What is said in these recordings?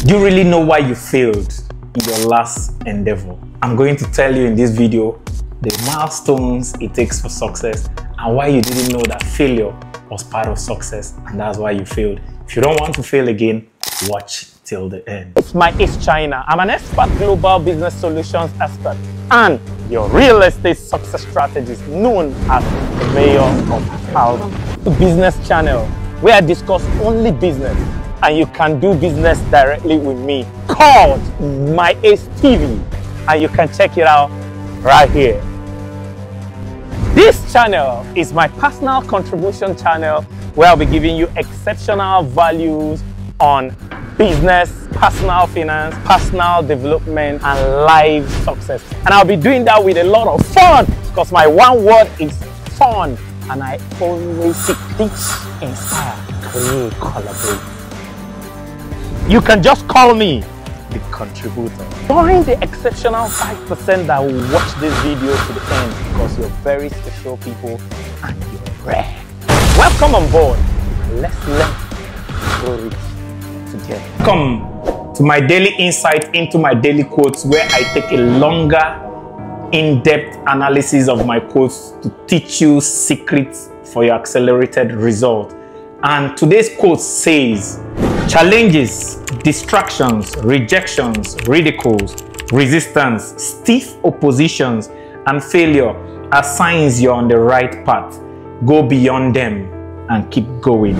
Do you really know why you failed in your last endeavor? I'm going to tell you in this video the milestones it takes for success and why you didn't know that failure was part of success and that's why you failed. If you don't want to fail again, watch till the end. It's my East China. I'm an expert global business solutions expert and your real estate success strategist known as the mayor of House Business Channel, where I discuss only business and you can do business directly with me, called My Ace TV, and you can check it out right here. This channel is my personal contribution channel where I'll be giving you exceptional values on business, personal finance, personal development, and life success. And I'll be doing that with a lot of fun because my one word is fun. And I always seek, teach, inspire, create, collaborate. You can just call me the contributor. Join the exceptional 5% that will watch this video to the end because you're very special people and you're rare. Welcome on board. Let's learn to grow rich together. Welcome to my daily insight into my daily quotes, where I take a longer, in-depth analysis of my quotes to teach you secrets for your accelerated result. And today's quote says, challenges, distractions, rejections, ridicules, resistance, stiff oppositions, and failure are signs you're on the right path. Go beyond them and keep going.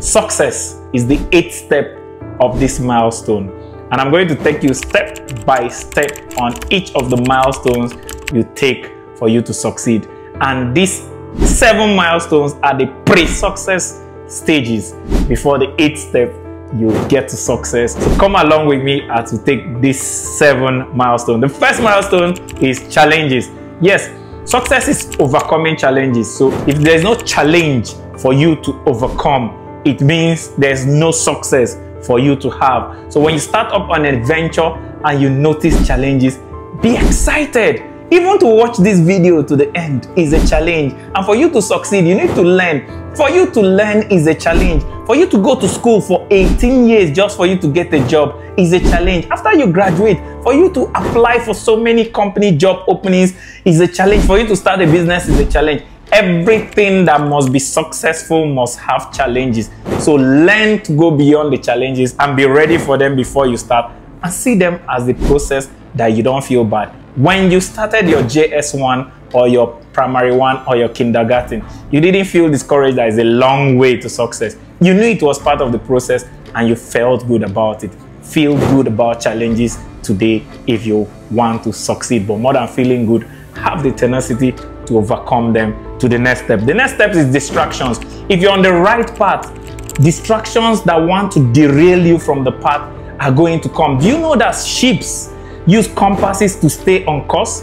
Success is the 8th step of this milestone. And I'm going to take you step by step on each of the milestones you take for you to succeed. And these 7 milestones are the pre-success stages before the 8th step you get to success. So come along with me as we take these 7 milestones. The first milestone is challenges. Yes, success is overcoming challenges. So if there's no challenge for you to overcome, it means there's no success for you to have. So when you start up on an adventure and you notice challenges, be excited. Even to watch this video to the end is a challenge. And for you to succeed, you need to learn. For you to learn is a challenge. For you to go to school for 18 years just for you to get a job is a challenge. After you graduate, for you to apply for so many company job openings is a challenge. For you to start a business is a challenge. Everything that must be successful must have challenges. So learn to go beyond the challenges and be ready for them before you start, and see them as the process that you don't feel bad. When you started your JS1 or your primary 1 or your kindergarten, you didn't feel discouraged that it's a long way to success. You knew it was part of the process and you felt good about it. Feel good about challenges today if you want to succeed. But more than feeling good, have the tenacity to overcome them to the next step. The next step is distractions. If you're on the right path, distractions that want to derail you from the path are going to come. Do you know that ships use compasses to stay on course?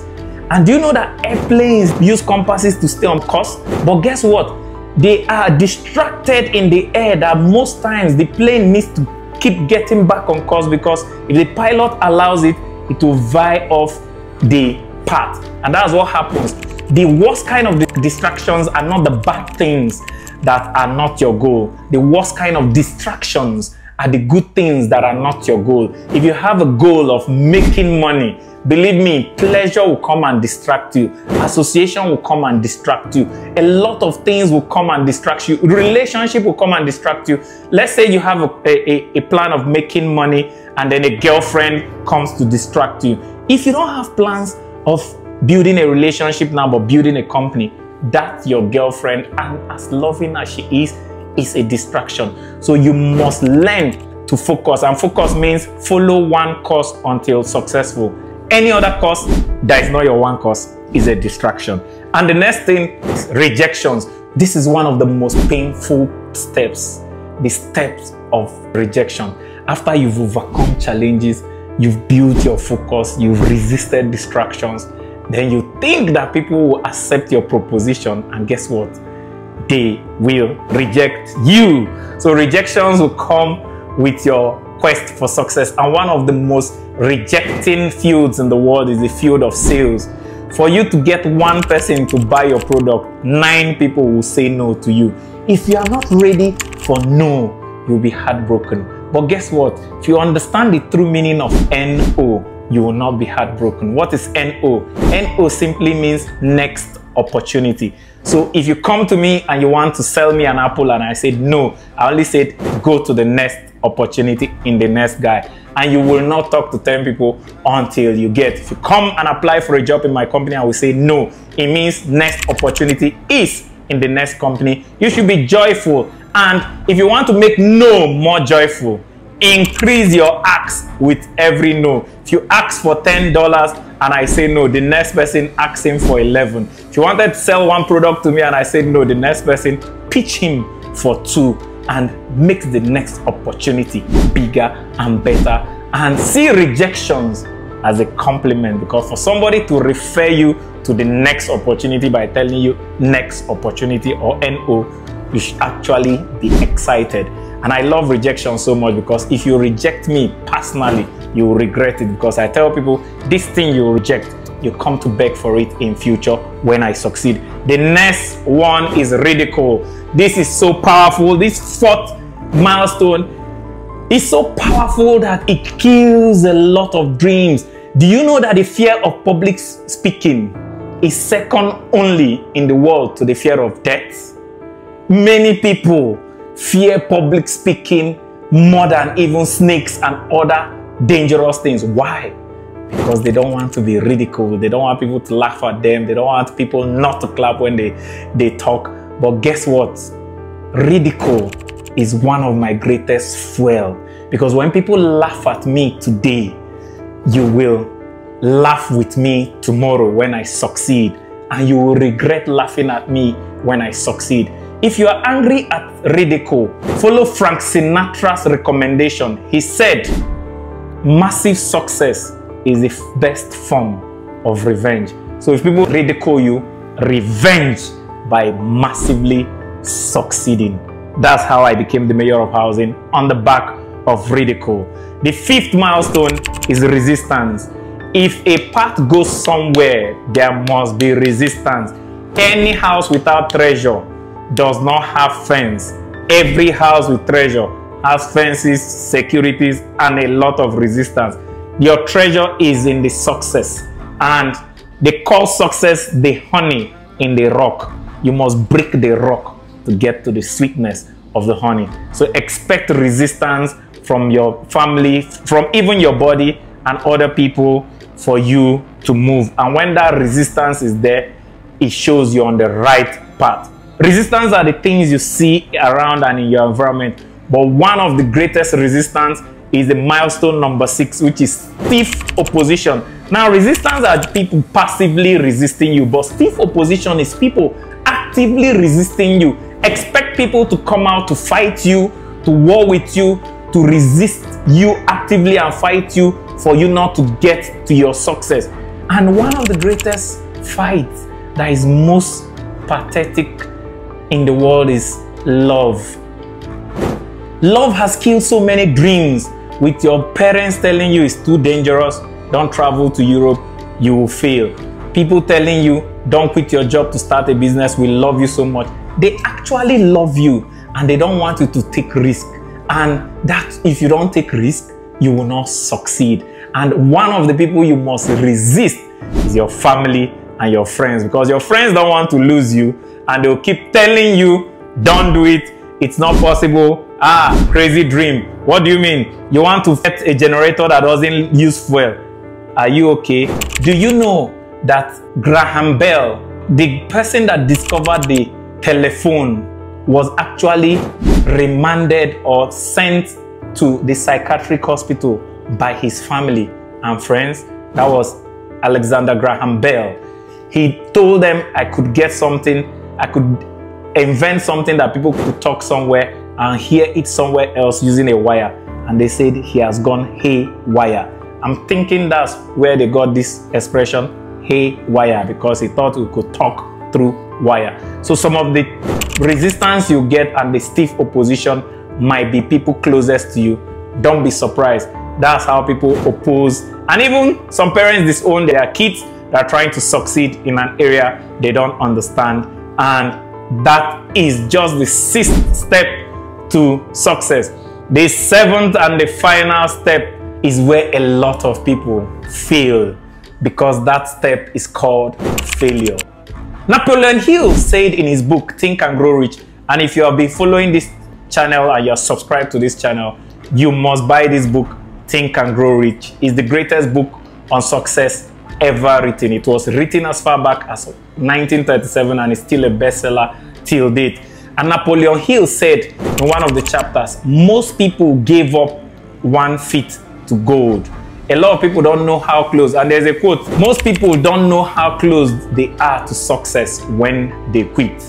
And do you know that airplanes use compasses to stay on course? But guess what? They are distracted in the air that most times the plane needs to keep getting back on course, because if the pilot allows it, it will veer off the path. And that's what happens. The worst kind of distractions are not the bad things that are not your goal. The worst kind of distractions are the good things that are not your goal. If you have a goal of making money, believe me, pleasure will come and distract you. Association will come and distract you. A lot of things will come and distract you. Relationship will come and distract you. Let's say you have a plan of making money and then a girlfriend comes to distract you. If you don't have plans of building a relationship now but building a company, that's your girlfriend, and as loving as she is a distraction. So you must learn to focus, and focus means follow one course until successful. Any other course that is not your one course is a distraction. And the next thing is rejections. This is one of the most painful steps, the steps of rejection. After you've overcome challenges, you've built your focus, you've resisted distractions, then you think that people will accept your proposition, and guess what? They will reject you. So rejections will come with your quest for success. And one of the most rejecting fields in the world is the field of sales. For you to get one person to buy your product, 9 people will say no to you. If you are not ready for no, you'll be heartbroken. But guess what? If you understand the true meaning of NO, you will not be heartbroken. What is NO? NO simply means next opportunity. So if you come to me and you want to sell me an apple and I said no, I only said go to the next opportunity in the next guy. And you will not talk to 10 people until you get. If you come and apply for a job in my company, I will say no. It means next opportunity is in the next company. You should be joyful. And if you want to make no more joyful, increase your ask with every no. If you ask for $10 and I say no, the next person asks him for 11. If you wanted to sell one product to me and I said no, the next person pitch him for 2 and makes the next opportunity bigger and better. And see rejections as a compliment, because for somebody to refer you to the next opportunity by telling you next opportunity or NO, you should actually be excited. And I love rejection so much, because if you reject me personally, you will regret it, because I tell people this thing you reject, you come to beg for it in future when I succeed. The next one is ridicule. This is so powerful. This 4th milestone is so powerful that it kills a lot of dreams. Do you know that the fear of public speaking is second only in the world to the fear of death? Many people fear public speaking more than even snakes and other dangerous things. Why? Because they don't want to be ridiculed. They don't want people to laugh at them. They don't want people not to clap when they talk. But guess what? Ridicule is one of my greatest fuel. Because when people laugh at me today, you will laugh with me tomorrow when I succeed. And you will regret laughing at me when I succeed. If you are angry at ridicule, follow Frank Sinatra's recommendation. He said, massive success is the best form of revenge. So if people ridicule you, revenge by massively succeeding. That's how I became the mayor of housing, on the back of ridicule. The 5th milestone is resistance. If a path goes somewhere, there must be resistance. Any house without treasure does not have fence. Every house with treasure has fences, securities, and a lot of resistance. Your treasure is in the success, and they call success the honey in the rock. You must break the rock to get to the sweetness of the honey. So expect resistance from your family, from even your body and other people, for you to move. And when that resistance is there, it shows you're on the right path. Resistance are the things you see around and in your environment. But one of the greatest resistance is the milestone number 6, which is stiff opposition. Now, resistance are people passively resisting you, but stiff opposition is people actively resisting you. Expect people to come out to fight you, to war with you, to resist you actively and fight you for you not to get to your success. And one of the greatest fights that is most pathetic in the world is love. Love has killed so many dreams, with your parents telling you it's too dangerous, don't travel to Europe, you will fail. People telling you don't quit your job to start a business, we love you so much. They actually love you and they don't want you to take risk. And that if you don't take risk, you will not succeed. And one of the people you must resist is your family and your friends, because your friends don't want to lose you and they'll keep telling you, don't do it, it's not possible, crazy dream. What do you mean? You want to get a generator that doesn't use fuel? Are you okay? Do you know that Graham Bell, the person that discovered the telephone, was actually remanded or sent to the psychiatric hospital by his family and friends? That was Alexander Graham Bell. He told them, I could get something, I could invent something that people could talk somewhere and hear it somewhere else using a wire. And they said he has gone haywire. I'm thinking that's where they got this expression, haywire, because he thought we could talk through wire. So some of the resistance you get and the stiff opposition might be people closest to you. Don't be surprised. That's how people oppose. And even some parents disown their kids that are trying to succeed in an area they don't understand. And that is just the 6th step to success. The seventh and the final step is where a lot of people fail, because that step is called failure. Napoleon Hill said in his book, Think and Grow Rich, and if you have been following this channel and you're subscribed to this channel, you must buy this book, Think and Grow Rich. It's the greatest book on success ever written. It was written as far back as 1937 and is still a bestseller till date. And Napoleon Hill said in one of the chapters, most people gave up 1 feet to gold. A lot of people don't know how close, and there's a quote, most people don't know how close they are to success when they quit.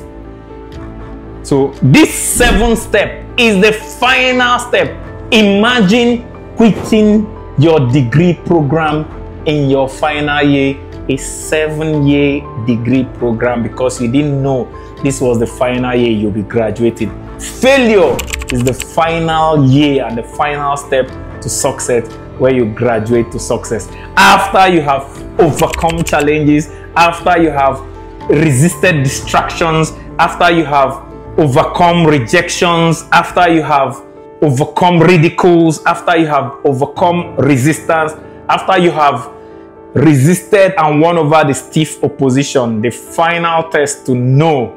So this seventh step is the final step. Imagine quitting your degree program in your final year, a 7-year degree program, because you didn't know this was the final year you'll be graduating. Failure is the final year and the final step to success, where you graduate to success. After you have overcome challenges, after you have resisted distractions, after you have overcome rejections, after you have overcome ridicules, after you have overcome resistance, after you have resisted and won over the stiff opposition, the final test to know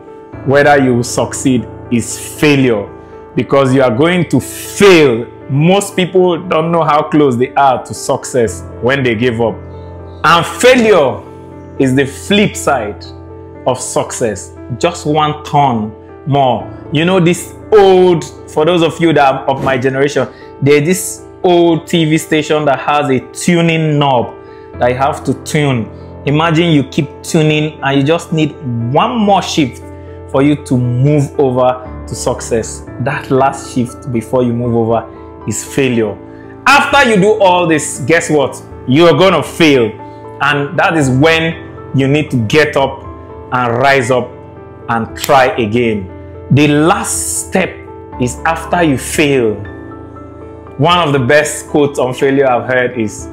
whether you will succeed is failure, because you are going to fail. Most people don't know how close they are to success when they give up. And failure is the flip side of success. Just one turn more. You know, this old, for those of you that are of my generation, there's this old TV station that has a tuning knob that you have to tune. Imagine you keep tuning and you just need one more shift for you to move over to success. That last shift before you move over is failure. After you do all this, guess what? You are gonna fail. And that is when you need to get up and rise up and try again. The last step is after you fail. One of the best quotes on failure I've heard is,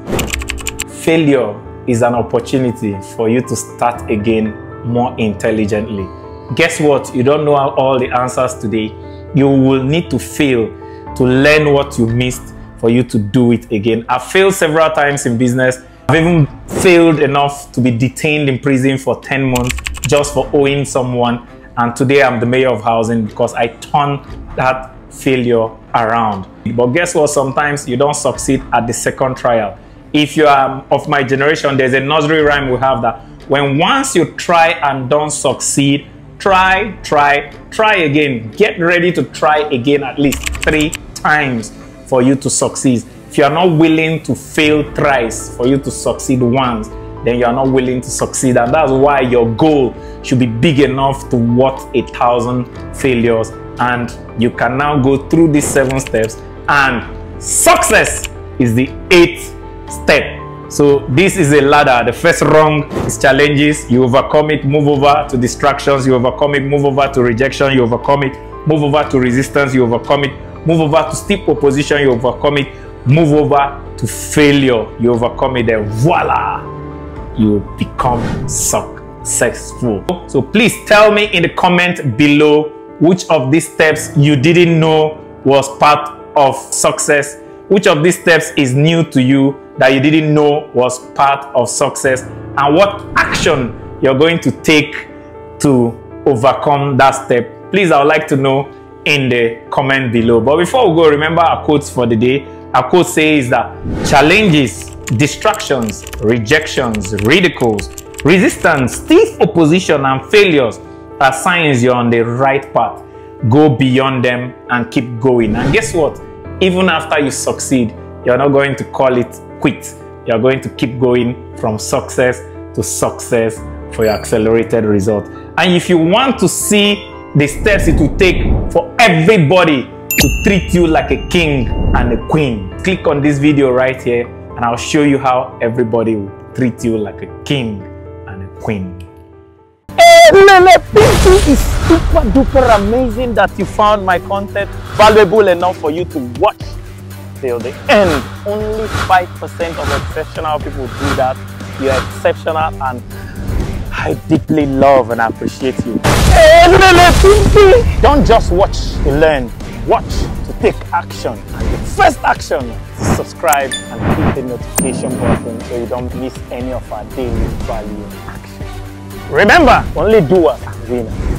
failure is an opportunity for you to start again more intelligently. Guess what? You don't know all the answers today. You will need to fail to learn what you missed for you to do it again. I've failed several times in business. I've even failed enough to be detained in prison for 10 months just for owing someone. And today I'm the mayor of housing because I turned that failure around. But guess what? Sometimes you don't succeed at the second trial. If you are of my generation, there's a nursery rhyme we have that when once you try and don't succeed, try again. Get ready to try again at least 3 times for you to succeed. If you are not willing to fail thrice for you to succeed once, then you are not willing to succeed. And that's why your goal should be big enough to worth 1,000 failures. And you can now go through these 7 steps, and success is the 8th step. So this is a ladder. The first rung is challenges. You overcome it, move over to distractions. You overcome it, move over to rejection. You overcome it, move over to resistance. You overcome it, move over to steep opposition. You overcome it, move over to failure. You overcome it, then voila, you become successful. So please tell me in the comment below which of these steps you didn't know was part of success. Which of these steps is new to you that you didn't know was part of success, and what action you're going to take to overcome that step. Please, I would like to know in the comment below. But before we go, remember our quotes for the day. Our quote says that challenges, distractions, rejections, ridicules, resistance, stiff opposition, and failures are signs you're on the right path. Go beyond them and keep going. And guess what? Even after you succeed, you're not going to call it quit. You're going to keep going from success to success for your accelerated result. And if you want to see the steps it will take for everybody to treat you like a king and a queen, click on this video right here and I'll show you how everybody will treat you like a king and a queen. Hey, it's super duper amazing that you found my content valuable enough for you to watch till the end. Only 5% of exceptional people do that. You're exceptional and I deeply love and appreciate you. Hey, don't just watch and learn. watch to take action. And the first action is subscribe and hit the notification button so you don't miss any of our daily value action. Remember, only doers are winners.